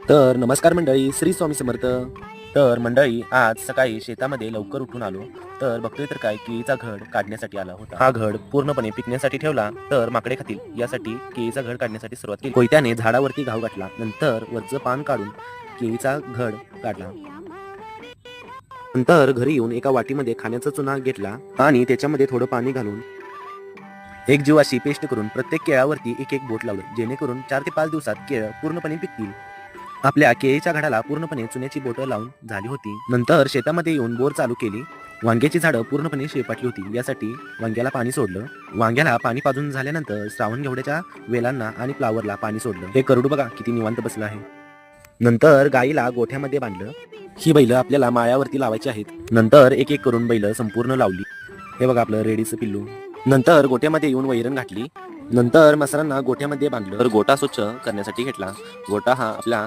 तर नमस्कार मंडळी, श्री स्वामी समर्थ. तर मंडळी, आज सकाळी शेतामध्ये लवकर उठून आलो तर बघतोय तर काय, केळीचा घड काढण्यासाठी आला होता. हा घड पूर्णपणे पिकण्यासाठी ठेवला तर माकडे खातील यासाठी केळीचा घड काढण्यासाठी सुरुवात केली. कोयत्याने झाडावरती घाव घातला, नंतर वरचं पान काढून केळीचा घड काढला. नंतर घरी येऊन एका वाटीमध्ये खाण्याचा चुना घेतला आणि त्याच्यामध्ये थोडं पाणी घालून एक जीवाशी पेस्ट करून प्रत्येक केळावरती एक एक बोट लावलं, जेणेकरून 4 ते 5 दिवसात केळ पूर्णपणे पिकतील. आपल्या केळीच्या घडाला पूर्णपणे चुन्याची बोटं लावून झाली होती. नंतर शेतामध्ये येऊन बोर चालू केली. वांग्याची झाडं पूर्णपणे शेपाटली होती, यासाठी वांग्याला पाणी सोडलं. वांग्याला पाणी पाजून झाल्यानंतर श्रावण घेवड्याच्या वेलांना आणि फ्लावरला पाणी सोडलं. हे करडू बघा किती निवांत बसलं आहे. नंतर गाईला गोठ्यामध्ये बांधलं. ही बैल आपल्याला माळ्यावरती लावायची आहेत. नंतर एक एक करून बैल संपूर्ण लावली. हे बघा आपलं रेडीचं पिल्लू. नंतर गोठ्यामध्ये येऊन वैरण घातली. नंतर मसरांना गोठ्यामध्ये बांधलं तर गोठा स्वच्छ करण्यासाठी घेतला. गोठा हा आपल्या